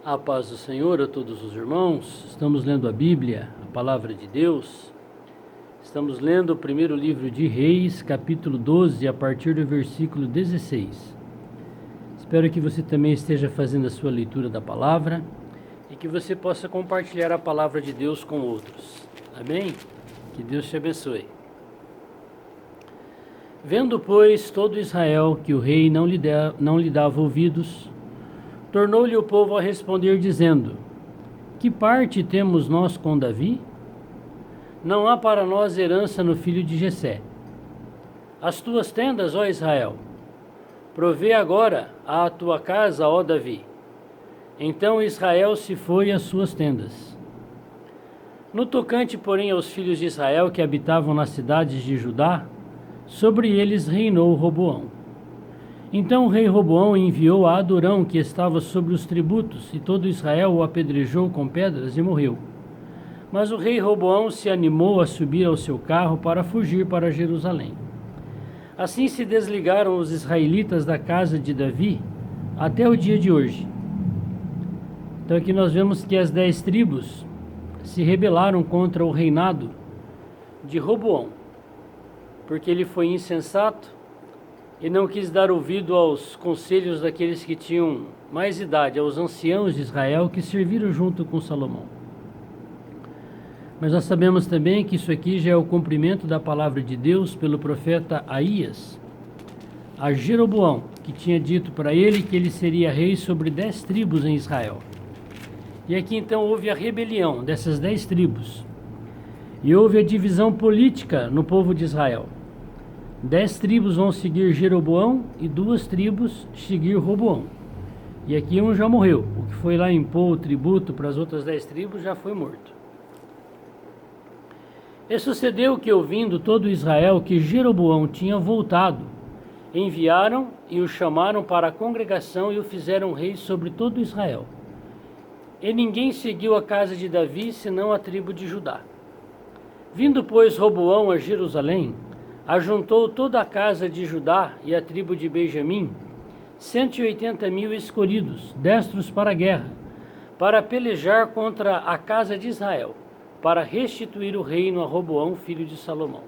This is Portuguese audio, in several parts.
A paz do Senhor a todos os irmãos. Estamos lendo a Bíblia, a Palavra de Deus. Estamos lendo o primeiro livro de Reis, capítulo 12, a partir do versículo 16. Espero que você também esteja fazendo a sua leitura da Palavra e que você possa compartilhar a Palavra de Deus com outros. Amém? Que Deus te abençoe. Vendo, pois, todo Israel que o rei não lhe dava ouvidos, tornou-lhe o povo a responder, dizendo: Que parte temos nós com Davi? Não há para nós herança no filho de Jessé. As tuas tendas, ó Israel, provê agora à tua casa, ó Davi. Então Israel se foi às suas tendas. No tocante, porém, aos filhos de Israel que habitavam nas cidades de Judá, sobre eles reinou Roboão. Então o rei Roboão enviou a Adorão, que estava sobre os tributos, e todo Israel o apedrejou com pedras e morreu. Mas o rei Roboão se animou a subir ao seu carro para fugir para Jerusalém. Assim se desligaram os israelitas da casa de Davi até o dia de hoje. Então aqui nós vemos que as 10 tribos se rebelaram contra o reinado de Roboão, porque ele foi insensato e não quis dar ouvido aos conselhos daqueles que tinham mais idade, aos anciãos de Israel que serviram junto com Salomão. Mas nós sabemos também que isso aqui já é o cumprimento da palavra de Deus pelo profeta Aías a Jeroboão, que tinha dito para ele que ele seria rei sobre 10 tribos em Israel. E aqui então houve a rebelião dessas 10 tribos e houve a divisão política no povo de Israel. 10 tribos vão seguir Jeroboão e 2 tribos seguir Roboão. E aqui um já morreu. O que foi lá impor o tributo para as outras 10 tribos já foi morto. E sucedeu que, ouvindo todo Israel que Jeroboão tinha voltado, enviaram e o chamaram para a congregação e o fizeram rei sobre todo Israel. E ninguém seguiu a casa de Davi, senão a tribo de Judá. Vindo, pois, Roboão a Jerusalém, ajuntou toda a casa de Judá e a tribo de Benjamim, 180.000 escolhidos, destros para a guerra, para pelejar contra a casa de Israel, para restituir o reino a Roboão, filho de Salomão.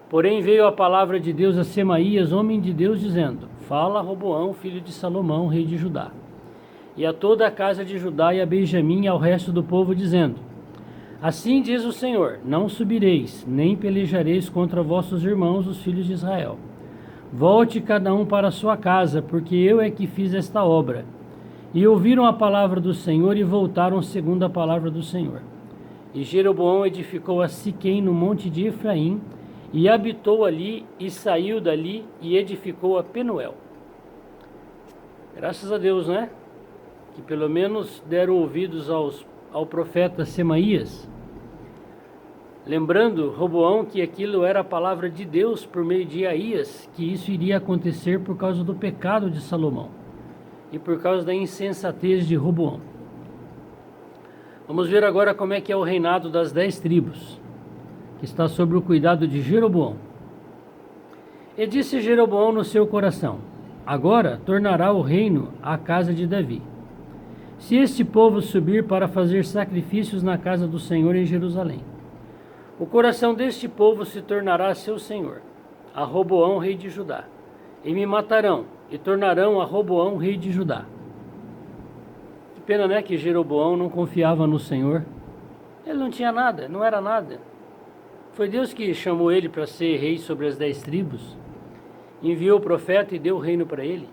Porém veio a palavra de Deus a Semaías, homem de Deus, dizendo: Fala a Roboão, filho de Salomão, rei de Judá, e a toda a casa de Judá e a Benjamim e ao resto do povo, dizendo: Assim diz o Senhor: Não subireis, nem pelejareis contra vossos irmãos, os filhos de Israel. Volte cada um para a sua casa, porque eu é que fiz esta obra. E ouviram a palavra do Senhor e voltaram segundo a palavra do Senhor. E Jeroboão edificou a Siquém no monte de Efraim, e habitou ali, e saiu dali, e edificou a Penuel. Graças a Deus, né? Que pelo menos deram ouvidos ao profeta Semaías, lembrando Roboão que aquilo era a palavra de Deus por meio de Aías, que isso iria acontecer por causa do pecado de Salomão e por causa da insensatez de Roboão. Vamos ver agora como é que é o reinado das 10 tribos, que está sob o cuidado de Jeroboão. E disse Jeroboão no seu coração: Agora tornará o reino à casa de Davi. Se este povo subir para fazer sacrifícios na casa do Senhor em Jerusalém, o coração deste povo se tornará seu senhor, a Roboão, rei de Judá, e me matarão, e tornarão a Roboão, rei de Judá. Que pena, né, que Jeroboão não confiava no Senhor. Ele não tinha nada, não era nada. Foi Deus que chamou ele para ser rei sobre as 10 tribos, enviou o profeta e deu o reino para ele.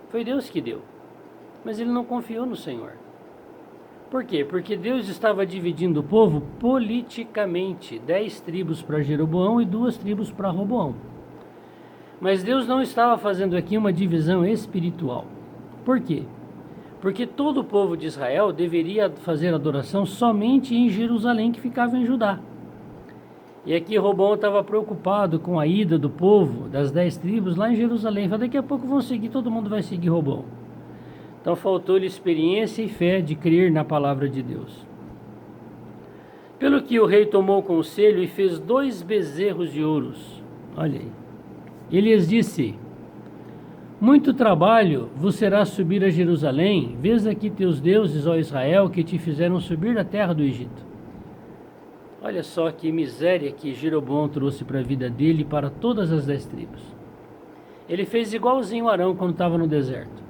Foi Deus que deu, mas ele não confiou no Senhor. Por quê? Porque Deus estava dividindo o povo politicamente, 10 tribos para Jeroboão e 2 tribos para Roboão. Mas Deus não estava fazendo aqui uma divisão espiritual. Por quê? Porque todo o povo de Israel deveria fazer adoração somente em Jerusalém, que ficava em Judá. E aqui Roboão estava preocupado com a ida do povo, das 10 tribos, lá em Jerusalém. Falei, daqui a pouco vão seguir, todo mundo vai seguir Roboão. Então faltou-lhe experiência e fé de crer na palavra de Deus. Pelo que o rei tomou conselho e fez 2 bezerros de ouros. Olha aí. Ele lhes disse: Muito trabalho vos será subir a Jerusalém, vês aqui teus deuses, ó Israel, que te fizeram subir da terra do Egito. Olha só que miséria que Jeroboão trouxe para a vida dele e para todas as 10 tribos. Ele fez igualzinho Arão quando estava no deserto.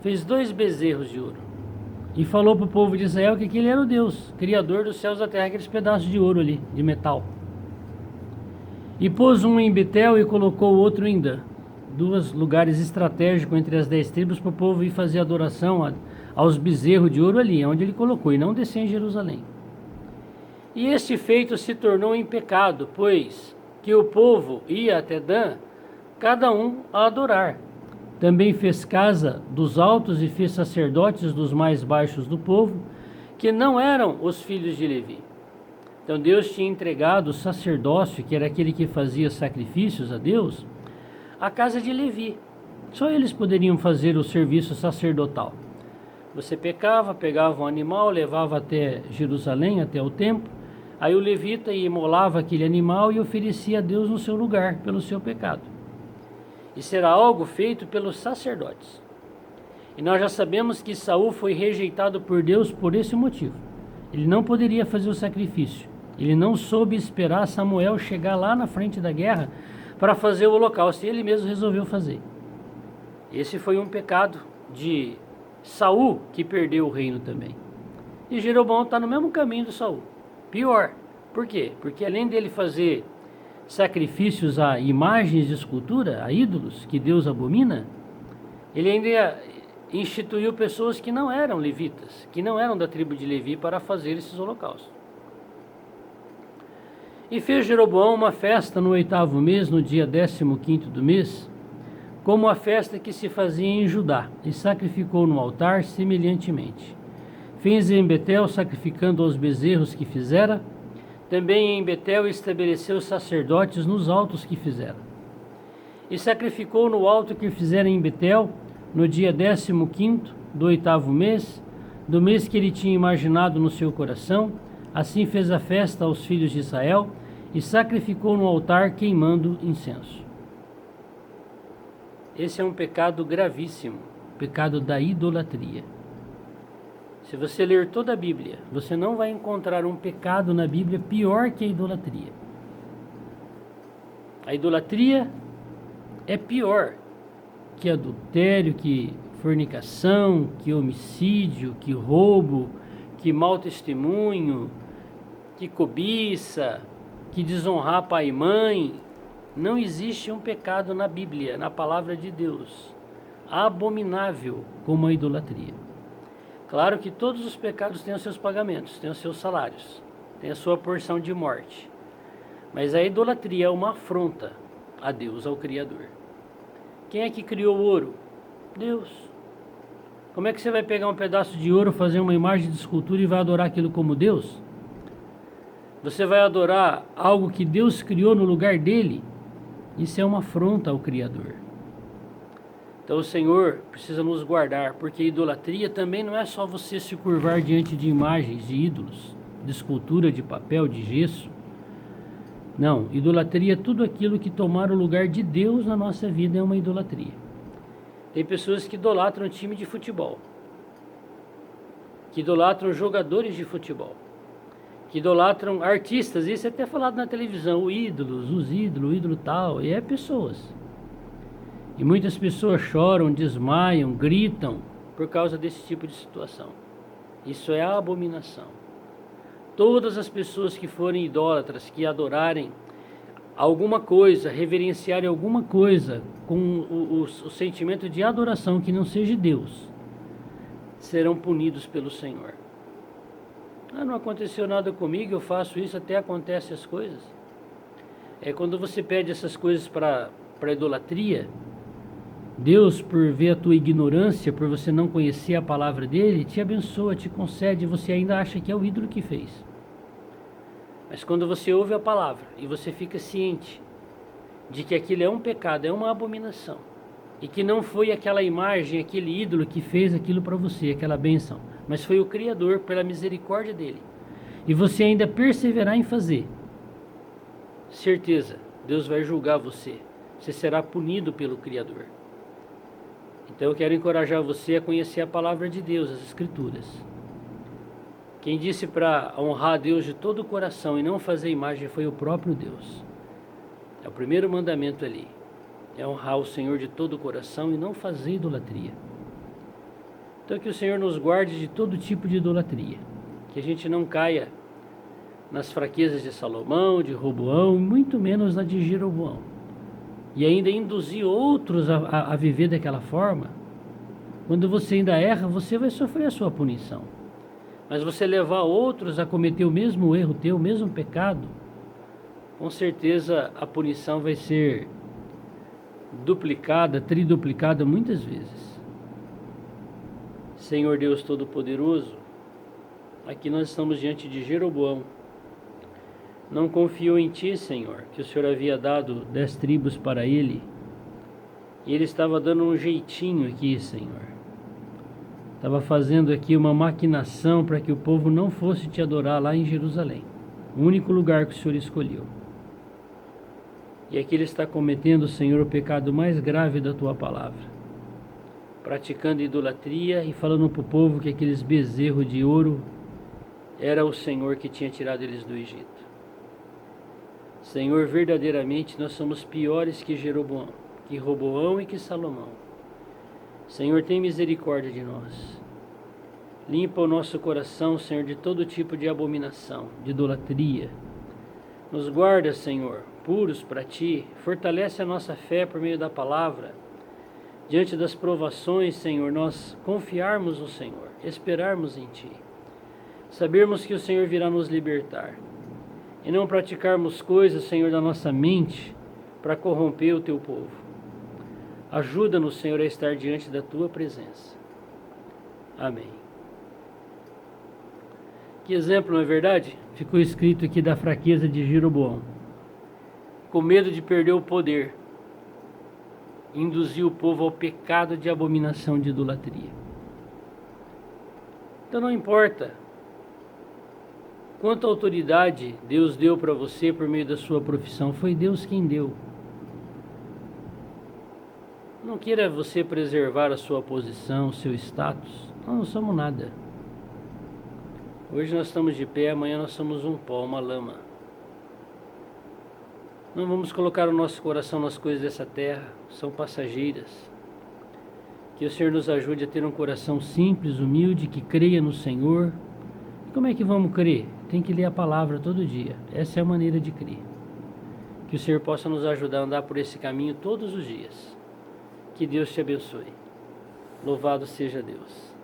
Fez 2 bezerros de ouro. E falou para o povo de Israel que ele era o Deus, criador dos céus e da terra, aqueles pedaços de ouro ali, de metal. E pôs um em Betel e colocou o outro em Dan. 2 lugares estratégicos entre as 10 tribos para o povo ir fazer adoração aos bezerros de ouro ali, onde ele colocou, e não descer em Jerusalém. E este feito se tornou em pecado, pois que o povo ia até Dan, cada um a adorar. Também fez casa dos altos e fez sacerdotes dos mais baixos do povo, que não eram os filhos de Levi. Então Deus tinha entregado o sacerdócio, que era aquele que fazia sacrifícios a Deus, à casa de Levi. Só eles poderiam fazer o serviço sacerdotal. Você pecava, pegava um animal, levava até Jerusalém, até o templo, aí o levita imolava aquele animal e oferecia a Deus no seu lugar, pelo seu pecado. Isso era algo feito pelos sacerdotes. E nós já sabemos que Saul foi rejeitado por Deus por esse motivo. Ele não poderia fazer o sacrifício. Ele não soube esperar Samuel chegar lá na frente da guerra para fazer o holocausto, e ele mesmo resolveu fazer. Esse foi um pecado de Saul, que perdeu o reino também. E Jeroboão está no mesmo caminho do Saul. Pior. Por quê? Porque além dele fazer sacrifícios a imagens de escultura, a ídolos, que Deus abomina, ele ainda instituiu pessoas que não eram levitas, que não eram da tribo de Levi, para fazer esses holocaustos. E fez Jeroboão uma festa no 8º mês, no dia 15º do mês, como a festa que se fazia em Judá, e sacrificou no altar semelhantemente. Fez em Betel, sacrificando aos bezerros que fizera. Também em Betel estabeleceu sacerdotes nos altos que fizera. E sacrificou no alto que fizera em Betel, no dia 15º do 8º mês, do mês que ele tinha imaginado no seu coração. Assim fez a festa aos filhos de Israel e sacrificou no altar queimando incenso. Esse é um pecado gravíssimo, pecado da idolatria. Se você ler toda a Bíblia, você não vai encontrar um pecado na Bíblia pior que a idolatria. A idolatria é pior que adultério, que fornicação, que homicídio, que roubo, que mau testemunho, que cobiça, que desonrar pai e mãe. Não existe um pecado na Bíblia, na palavra de Deus, abominável como a idolatria. Claro que todos os pecados têm os seus pagamentos, têm os seus salários, têm a sua porção de morte. Mas a idolatria é uma afronta a Deus, ao Criador. Quem é que criou o ouro? Deus. Como é que você vai pegar um pedaço de ouro, fazer uma imagem de escultura e vai adorar aquilo como Deus? Você vai adorar algo que Deus criou no lugar dele? Isso é uma afronta ao Criador. Então o Senhor precisa nos guardar, porque idolatria também não é só você se curvar diante de imagens, de ídolos, de escultura, de papel, de gesso. Não, idolatria é tudo aquilo que tomar o lugar de Deus na nossa vida, é uma idolatria. Tem pessoas que idolatram time de futebol, que idolatram jogadores de futebol, que idolatram artistas. Isso é até falado na televisão, os ídolos, o ídolo tal, e é pessoas. E muitas pessoas choram, desmaiam, gritam por causa desse tipo de situação. Isso é abominação. Todas as pessoas que forem idólatras, que adorarem alguma coisa, reverenciarem alguma coisa com o sentimento de adoração que não seja Deus, serão punidos pelo Senhor. Não aconteceu nada comigo, eu faço isso, até acontecem as coisas. É quando você pede essas coisas para idolatria, Deus, por ver a tua ignorância, por você não conhecer a palavra dele, te abençoa, te concede, você ainda acha que é o ídolo que fez. Mas quando você ouve a palavra e você fica ciente de que aquilo é um pecado, é uma abominação, e que não foi aquela imagem, aquele ídolo que fez aquilo para você, aquela bênção, mas foi o Criador, pela misericórdia dele, e você ainda perseverar em fazer, certeza, Deus vai julgar você, você será punido pelo Criador. Então eu quero encorajar você a conhecer a palavra de Deus, as Escrituras. Quem disse para honrar a Deus de todo o coração e não fazer imagem foi o próprio Deus. É o primeiro mandamento ali. É honrar o Senhor de todo o coração e não fazer idolatria. Então que o Senhor nos guarde de todo tipo de idolatria. Que a gente não caia nas fraquezas de Salomão, de Roboão, e muito menos na de Jeroboão. E ainda induzir outros a viver daquela forma. Quando você ainda erra, você vai sofrer a sua punição. Mas você levar outros a cometer o mesmo erro teu, o mesmo pecado, com certeza a punição vai ser duplicada, triduplicada muitas vezes. Senhor Deus Todo-Poderoso, aqui nós estamos diante de Jeroboão. Não confiou em Ti, Senhor, que o Senhor havia dado 10 tribos para ele. E ele estava dando um jeitinho aqui, Senhor. Estava fazendo aqui uma maquinação para que o povo não fosse Te adorar lá em Jerusalém. O único lugar que o Senhor escolheu. E aqui ele está cometendo, Senhor, o pecado mais grave da Tua palavra. Praticando idolatria e falando para o povo que aqueles bezerros de ouro era o Senhor que tinha tirado eles do Egito. Senhor, verdadeiramente nós somos piores que Jeroboão, que Roboão e que Salomão. Senhor, tem misericórdia de nós. Limpa o nosso coração, Senhor, de todo tipo de abominação, de idolatria. Nos guarda, Senhor, puros para Ti. Fortalece a nossa fé por meio da palavra. Diante das provações, Senhor, nós confiarmos no Senhor, esperarmos em Ti. Sabermos que o Senhor virá nos libertar. E não praticarmos coisas, Senhor, da nossa mente para corromper o Teu povo. Ajuda-nos, Senhor, a estar diante da Tua presença. Amém. Que exemplo, não é verdade? Ficou escrito aqui da fraqueza de Jeroboão. Com medo de perder o poder, induziu o povo ao pecado de abominação de idolatria. Então não importa quanta autoridade Deus deu para você por meio da sua profissão, foi Deus quem deu. Não queira você preservar a sua posição, o seu status. Nós não somos nada. Hoje nós estamos de pé, amanhã nós somos um pó, uma lama. Não vamos colocar o nosso coração nas coisas dessa terra, são passageiras. Que o Senhor nos ajude a ter um coração simples, humilde, que creia no Senhor. E como é que vamos crer? Tem que ler a palavra todo dia. Essa é a maneira de crer. Que o Senhor possa nos ajudar a andar por esse caminho todos os dias. Que Deus te abençoe. Louvado seja Deus.